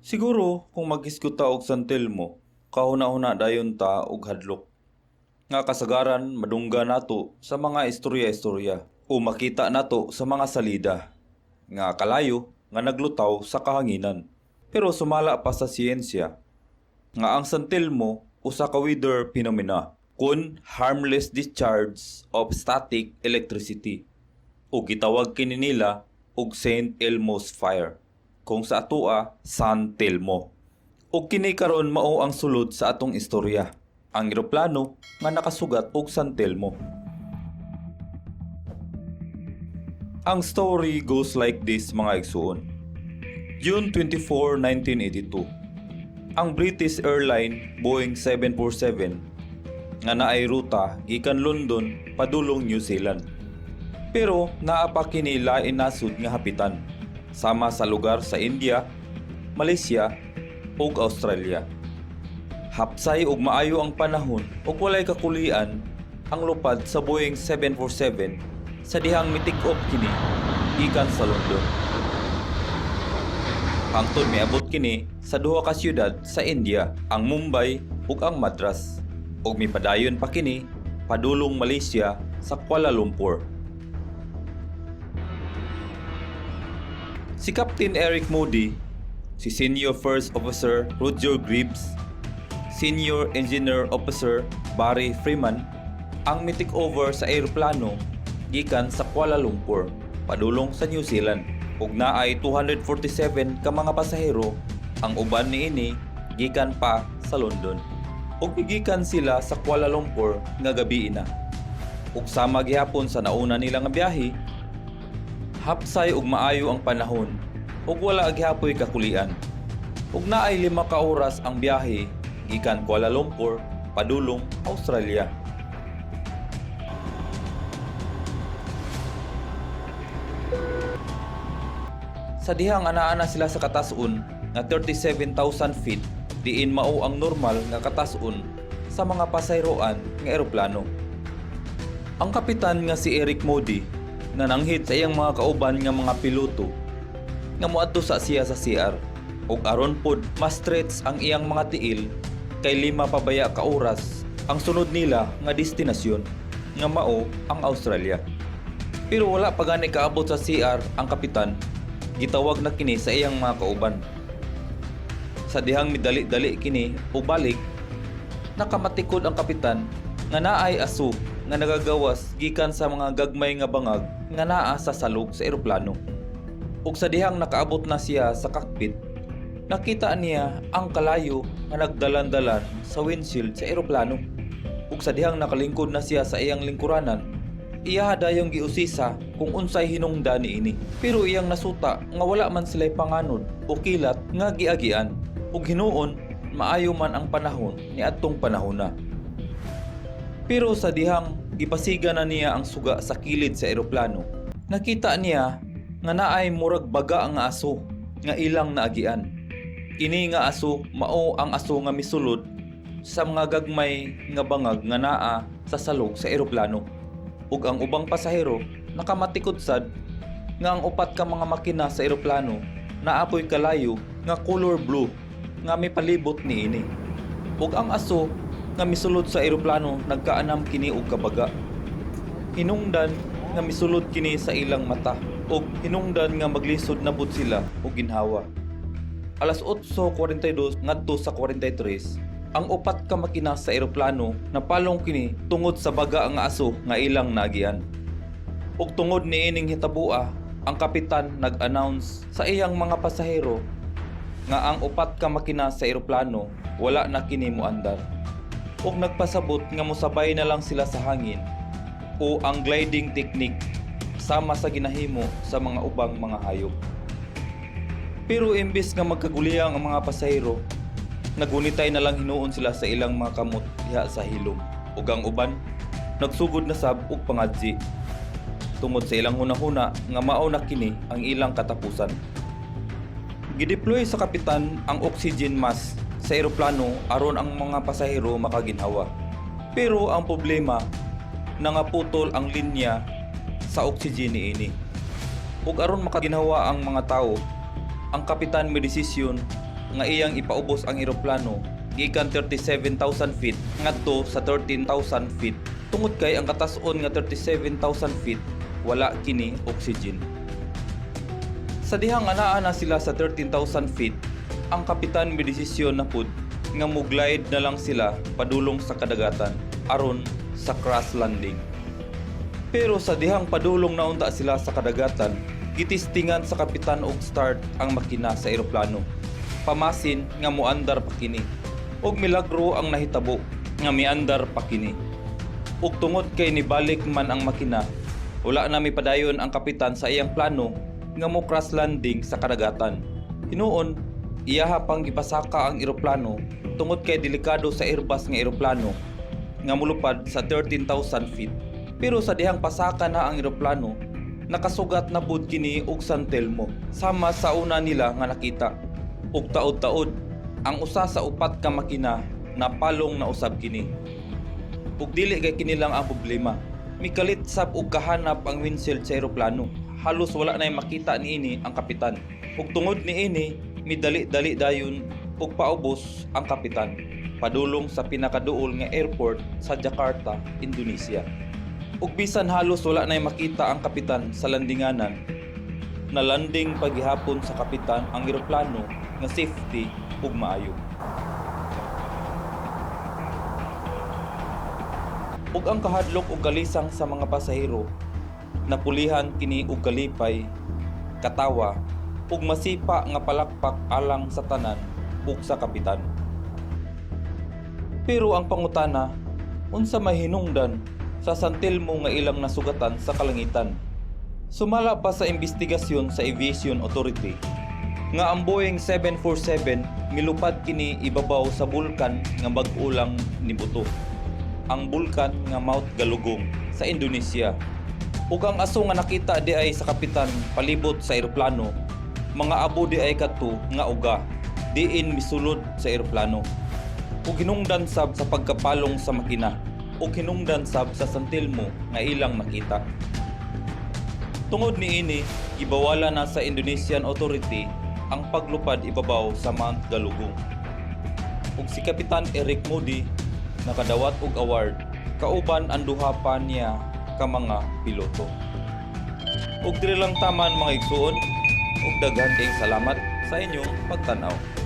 Siguro kung mag-isgot ta og santil mo, kahuna-huna dayon ta og hadlok. Nga kasagaran madungga nato sa mga istorya-istorya o makita nato sa mga salida. Nga kalayo nga naglutaw sa kahanginan. Pero sumala pa sa siyensya nga ang santil mo usa ka weather phenomena kun harmless discharge of static electricity o gitawag kini nila og St. Elmo's fire kung sa atoa San Telmo. O kini karon mao ang sulod sa atong istorya, ang eroplano nga nakasugat og San Telmo. Ang story goes like this mga igsuon. June 24, 1982. Ang British Airline Boeing 747 nga naay ruta gikan London padulong New Zealand. Pero naa pa kini lain nasud nga hapitan sama sa lugar sa India, Malaysia ug Australia. Hapsay ug maayo ang panahon ug walay kakulian ang lupad sa Boeing 747 sa dihang mitik-op kini gikan sa London. Hangtod miabot kini sa duha ka syudad sa India, ang Mumbai ug ang Madras, ug mipadayon pa kini padulong Malaysia sa Kuala Lumpur. Si Captain Eric Moody, si Senior First Officer Roger Greaves, Senior Engineer Officer Barry Freeman ang mitik over sa eroplano gikan sa Kuala Lumpur padulong sa New Zealand ug naay 247 ka mga pasahero. Ang uban niini gikan pa sa London ug gikan sila sa Kuala Lumpur nga gabi na ug sama gihapon sa nauna nila nga biyahe. Hapsay ug maayo ang panahon ug wala gihapon kakulian ug naay 5 ka oras ang biyahe gikan Kuala Lumpur padulong Australia. Sa dihang anaa sila sa katasun nga 37,000 feet, diin mao ang normal nga katasun sa mga pasayroan nga eroplano. Ang kapitan nga si Eric Moody nga nanghid sa iyang mga kauban nga mga piloto nga moadto sa siya sa CR ug aron pod ma-stretch ang iyang mga tiil kay 5 pabaya ka oras ang sunod nila nga destinasyon nga mao ang Australia. Pero wala pa gani kaabot sa CR ang kapitan, gitawag na kini sa iyang mga kauban. Sa dihang midali-dali kini o balik, nakamatikod ang kapitan nga naay aso nga nagagawas gikan sa mga gagmay nga bangag nga naa sa salog sa eroplano. Ug sa dihang nakaabot na siya sa cockpit, nakita niya ang kalayo nga nagdalan-dalan sa windshield sa eroplano. Ug sa dihang nakalingkod na siya sa iyang lingkuranan, iya dayong giusisa kung unsay hinungdan niini. Pero iyang nasuta nga wala man sila'y panganod o kilat nga giagian ug hinuon maayo man ang panahon ni adtong panahon na. Pero sa dihang gipasiga na niya ang suga sa kilid sa eroplano, nakita niya nga naay murag baga nga aso nga ilang naagian. Ini nga aso mao ang aso nga misulod sa mga gagmay nga bangag nga naa sa salog sa eroplano. Ug ang ubang pasahero nakamatikod sad nga ang upat ka mga makina sa eroplano naapoy kalayo nga color blue nga may palibot niini. Ug ang aso nga misulod sa eroplano nagkaanam kini og kabaga. Hinungdan nga misulod kini sa ilang mata ug hinungdan nga maglisod na pud sila og ginhawa. Alas 8:42 ngadto sa 43, ang upat ka makina sa eroplano napalong kini tungod sa baga nga aso nga ilang naagian. Ug tungod niining hitabua, ang kapitan nag-announce sa iyang mga pasahero nga ang upat ka makina sa eroplano wala na kini moandar. Ug nagpasabot nga mosabay na lang sila sa hangin o ang gliding technique sama sa ginahimo sa mga ubang mga hayop. Pero imbes nga magkaguliyang ang mga pasahero, nagunitay na lang hinuon sila sa ilang mga kamot diha sa hilom. Ug ang uban nagsugod na sab og pangadji tungod sa ilang hunahuna nga mao na kini ang ilang katapusan. Gideploy sa kapitan ang oxygen mask sa eroplano aron ang mga pasahero makaginhawa. Pero ang problema, nangaputol ang linya sa oxygen niini. Ug aron makaginhawa ang mga tao, ang kapitan may desisyon nga iyang ipaubos ang eroplano gikan 37,000 feet ngadto sa 13,000 feet. Tungod kay ang katas-on nga 37,000 feet wala kini oxygen. Sa dihang anaa na sila sa 13,000 feet, ang kapitan midesisyon na pud nga muglide na lang sila padulong sa kadagatan aron sa crash landing. Pero sa dihang padulong na unta sila sa kadagatan, gitistingan sa kapitan og start ang makina sa eroplano. Pamasin nga moandar pa kini. Og milagro ang nahitabo nga miandar pa kini. Ug tungod kay nibalik man ang makina, wala na mipadayon ang kapitan sa iyang plano nga mo crash landing sa kadagatan. Hinuon, iyaha pang gipasaka ang eroplano tungod kay delikado sa Airbus nga eroplano nga mulupad sa 13,000 feet. Pero sa dihang pasaka na ang eroplano, nakasugat na pud kini og San Telmo sama sa una nila nga nakita. Ug taod-taod, ang usa sa upat ka makina napalong na usab kini. Ug dili kay kini lang ang problema. Mikalit sab og kahanap ang windshield sa eroplano. Halos wala na makita niini ang kapitan. Ug tungod niini, midali-dali dayon ug paubos ang kapitan padulong sa pinakaduol nga airport sa Jakarta, Indonesia. Ug bisan halos wala na makita ang kapitan sa landinganan, na landing paghihapon sa kapitan ang eroplano nga safety ug maayo. Ug ang kahadlok ug kalisang sa mga pasahero napulihan kini og kalipay, katawa ug masipa nga palakpak alang sa tanan ug sa kapitan. Pero ang pangutana, unsa mahinungdan sa San Telmo nga ilang nasugatan sa kalangitan? Sumala pa sa investigasyon sa Aviation Authority nga ang Boeing 747 milupad kini ibabaw sa bulkan nga bag-o lang nibuto, ang bulkan nga Mount Galugong sa Indonesia. Ug ang aso nga nakita di ay sa kapitan palibot sa eroplano, mga abo di ay kadto nga uga diin misulod sa eroplano. Ug hinungdan sab sa pagkapalong sa makina, ug hinungdan sab sa San Telmo nga ilang nakita. Tungod niini, gibawala na sa Indonesian Authority ang paglupad ibabaw sa Mount Galugong. Ug si Kapitan Eric Moody nakadawat og award kauban ang duha pa niya ka mga piloto. Ug diri lang taman mga igsuon, ug daghan kayong salamat sa inyong pagtan-aw.